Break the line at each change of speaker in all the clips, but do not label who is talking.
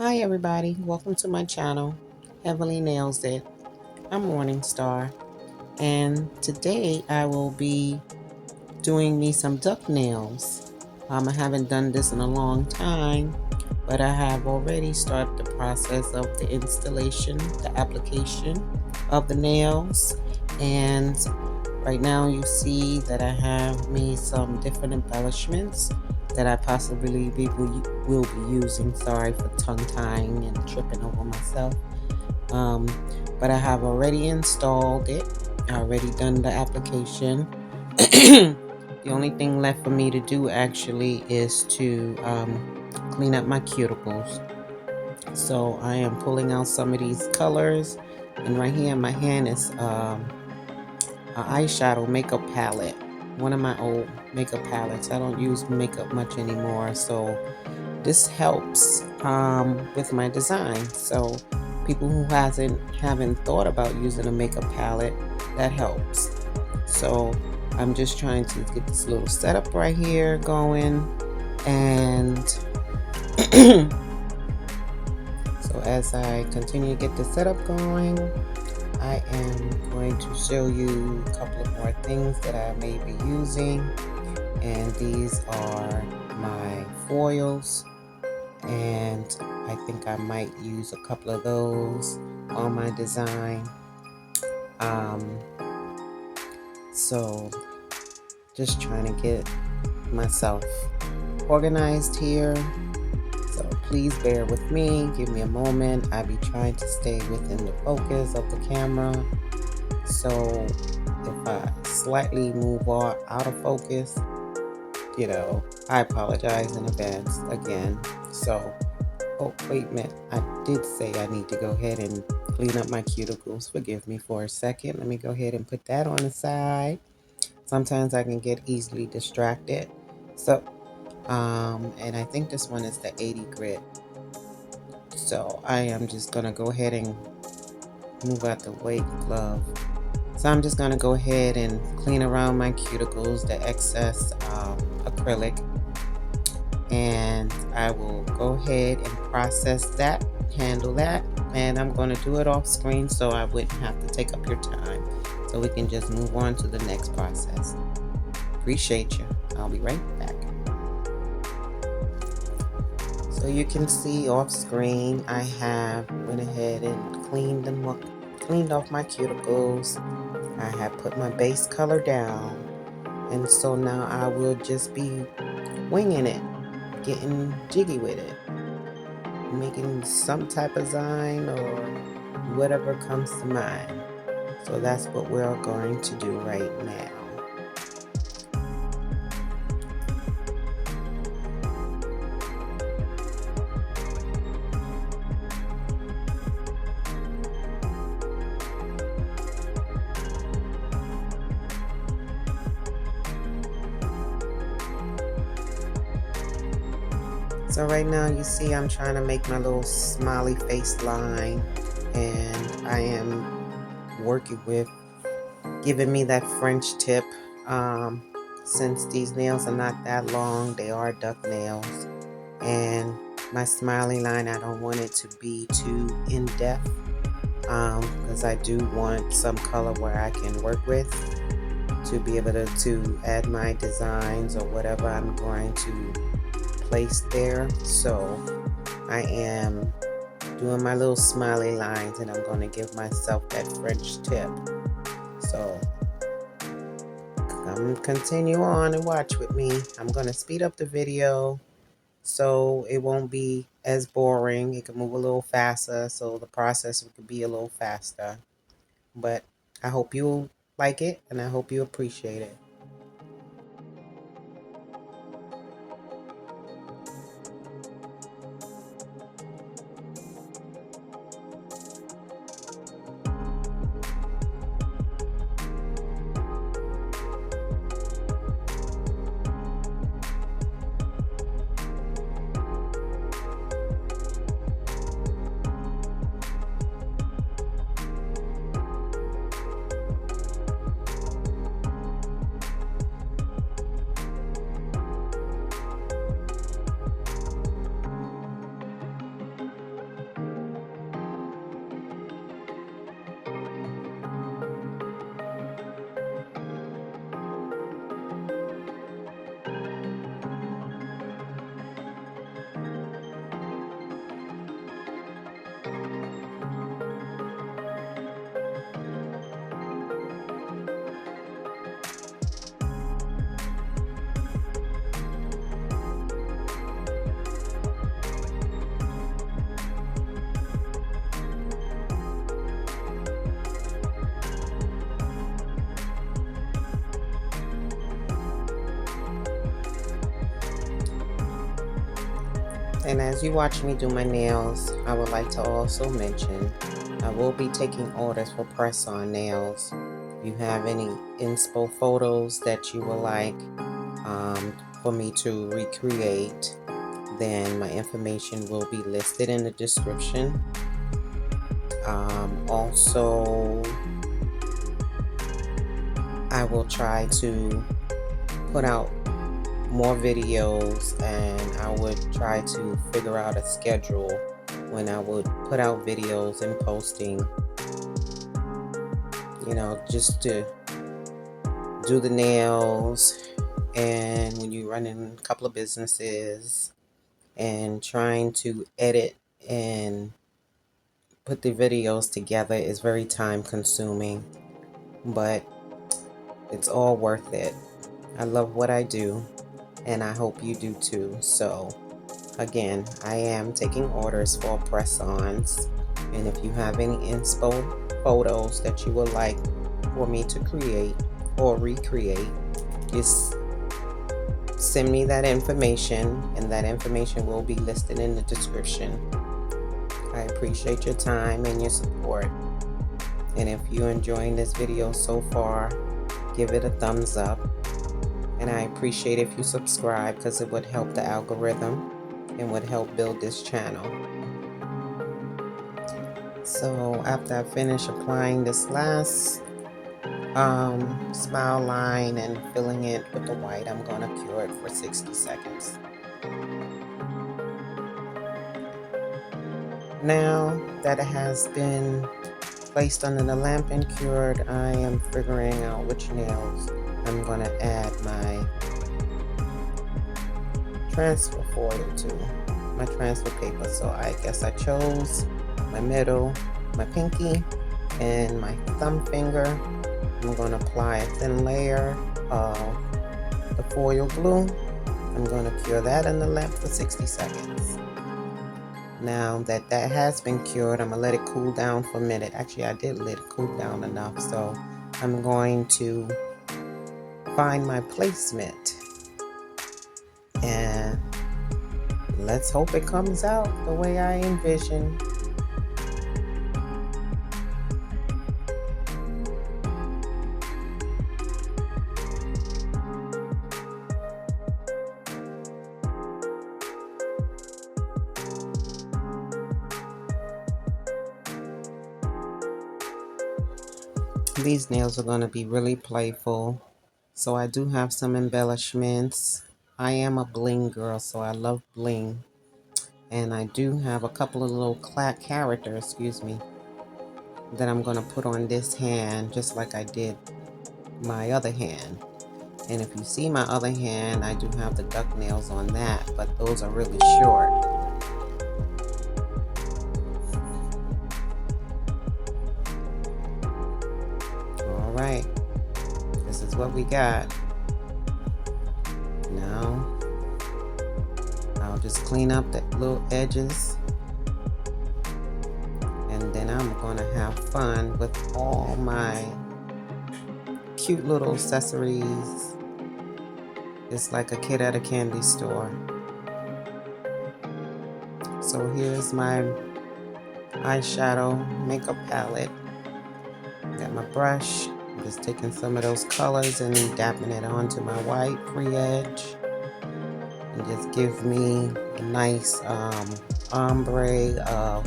Hi everybody, welcome to my channel, Heavenly Nails It. I'm Morningstar, and today I will be doing me some duck nails. I haven't done this in a long time, but I have already started the process of the installation, the application of the nails, and right now you see that I have made some different embellishments that I possibly will be using. Sorry for tongue tying and tripping over myself. Um, but I have already installed it. I already done the application. The only thing left for me to do actually is to clean up my cuticles. So I am pulling out some of these colors, and right here in my hand is an eyeshadow makeup palette. One of my old makeup palettes. I don't use makeup much anymore, so this helps with my design. So people who haven't thought about using a makeup palette, that helps. So I'm just trying to get this little setup right here going, and so as I continue to get the setup going, I am going to show you a couple of more things that I may be using, and these are my foils, and I think I might use a couple of those on my design. So just trying to get myself organized here. So please bear with me, give me a moment. I'll be trying to stay within the focus of the camera. So if I slightly move out of focus, I apologize in advance again. So, oh, wait a minute. I did say I need to go ahead and clean up my cuticles. Forgive me for a second. Let me go ahead and put that on the side. Sometimes I can get easily distracted. So, and I think this one is the 80 grit. So I am just going to go ahead and move out the weight glove. So I'm just going to go ahead and clean around my cuticles, the excess acrylic, and I will go ahead and process that, handle that, and I'm going to do it off screen so I wouldn't have to take up your time, so we can just move on to the next process. Appreciate you. I'll be right back. So you can see off screen I have went ahead and cleaned off my cuticles. I have put my base color down, and so now I will just be winging it, getting jiggy with it, making some type of design or whatever comes to mind. So that's what we're going to do right now. So right now you see I'm trying to make my little smiley face line, and I am working with giving me that French tip. Since these nails are not that long, they are duck nails, and my smiley line, I don't want it to be too in-depth, because I do want some color where I can work with to be able to add my designs or whatever I'm going to place there. So I am doing my little smiley lines, and I'm going to give myself that French tip. So come continue on and watch with me. I'm going to speed up the video so it won't be as boring. It can move a little faster, so the process could be a little faster. But I hope you like it, and I hope you appreciate it. And as you watch me do my nails, I would like to also mention I will be taking orders for press-on nails. If you have any inspo photos that you would like for me to recreate, then my information will be listed in the description. Also, I will try to put out more videos, and I would try to figure out a schedule when I would put out videos and posting, just to do the nails. And when you run in a couple of businesses and trying to edit and put the videos together is very time consuming, but it's all worth it. I love what I do, and I hope you do too. So again, I am taking orders for press-ons, and if you have any inspo photos that you would like for me to create or recreate, just send me that information, and that information will be listed in the description. I appreciate your time and your support, and if you're enjoying this video so far, give it a thumbs up, and I appreciate if you subscribe, because it would help the algorithm and would help build this channel. So after I finish applying this last smile line and filling it with the white, I'm going to cure it for 60 seconds. Now that it has been placed under the lamp and cured, I am figuring out which nails I'm going to add my transfer foil to, my transfer paper. So I guess I chose my middle, my pinky, and my thumb finger. I'm going to apply a thin layer of the foil glue. I'm going to cure that in the lamp for 60 seconds. Now that that has been cured, I'm going to let it cool down for a minute. Actually, I did let it cool down enough, so I'm going to find my placement, and let's hope it comes out the way I envision. These nails are going to be really playful, so I do have some embellishments. I am a bling girl, so I love bling. And I do have a couple of little characters, that I'm going to put on this hand, just like I did my other hand. And if you see my other hand, I do have the duck nails on that, but those are really short. All right, this is what we got. Now, I'll just clean up the little edges, and then I'm gonna have fun with all my cute little accessories. It's like a kid at a candy store. So here's my eyeshadow makeup palette. Got my brush. I'm just taking some of those colors and dapping it onto my white free edge, and just give me a nice ombre of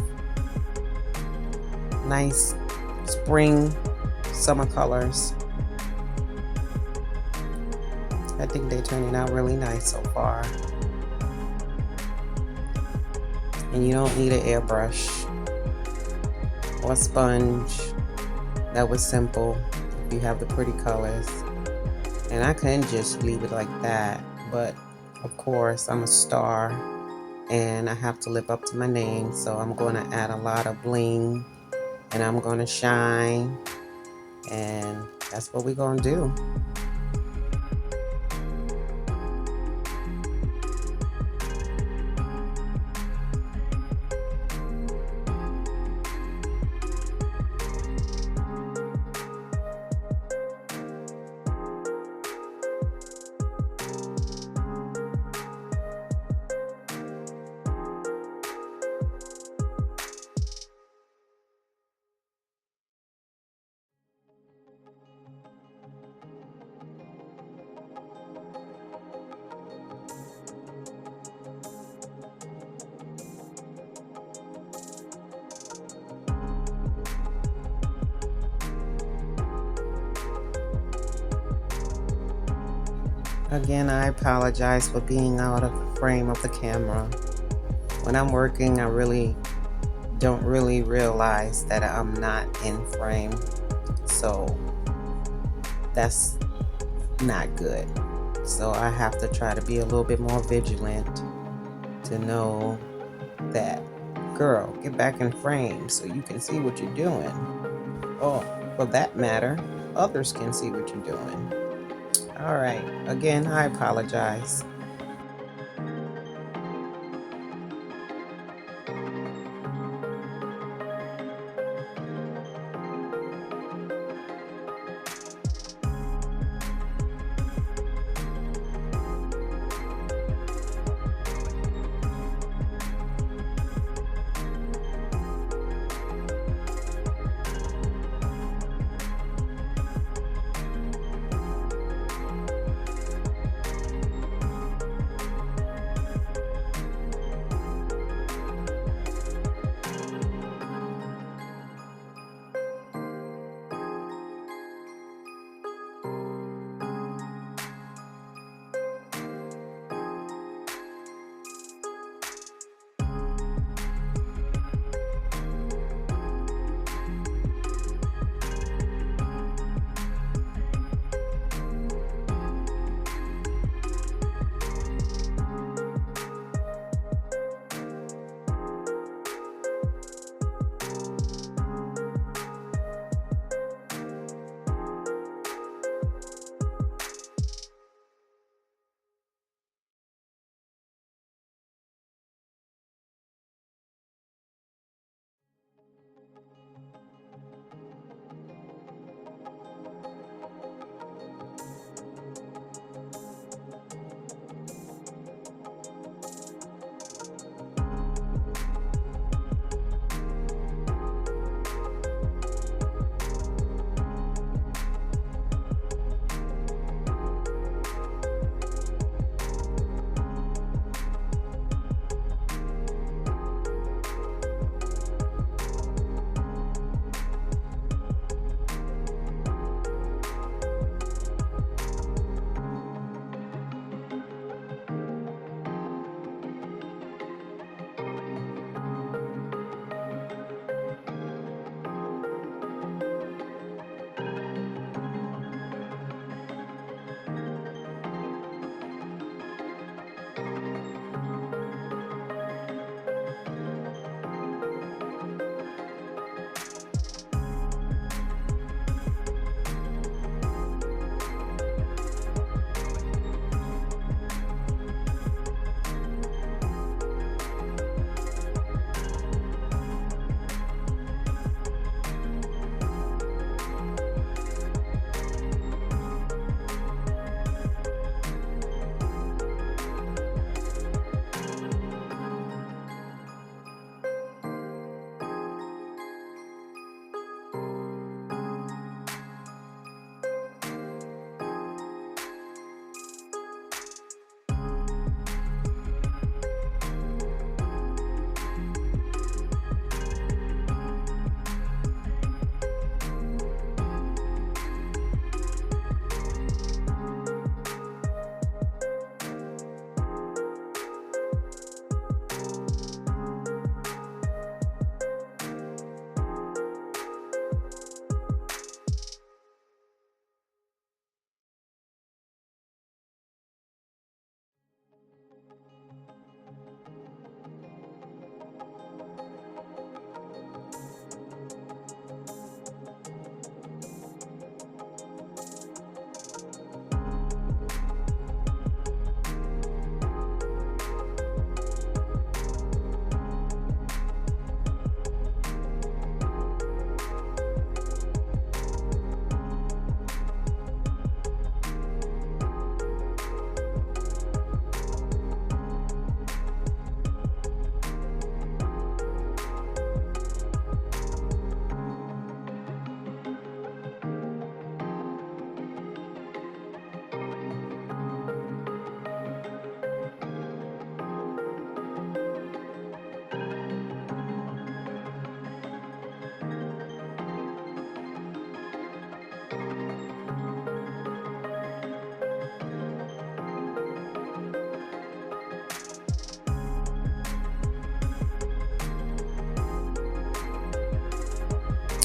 nice spring summer colors. I think they're turning out really nice so far. And you don't need an airbrush or sponge. That was simple if you have the pretty colors. And I couldn't just leave it like that, but of course I'm a star and I have to live up to my name, so I'm going to add a lot of bling and I'm going to shine, and that's what we're going to do. Again, I apologize for being out of the frame of the camera. When I'm working, I don't really realize that I'm not in frame. So that's not good. So I have to try to be a little bit more vigilant to know that, girl, get back in frame so you can see what you're doing. Oh, for that matter, others can see what you're doing. All right. Again, I apologize.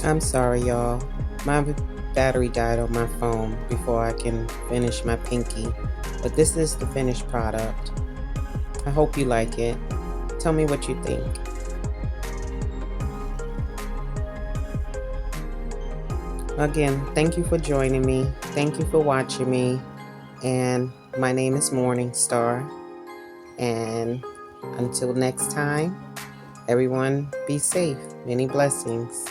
I'm sorry, y'all. My battery died on my phone before I can finish my pinky. But this is the finished product. I hope you like it. Tell me what you think. Again, thank you for joining me. Thank you for watching me. And my name is Morningstar. And until next time, everyone be safe. Many blessings.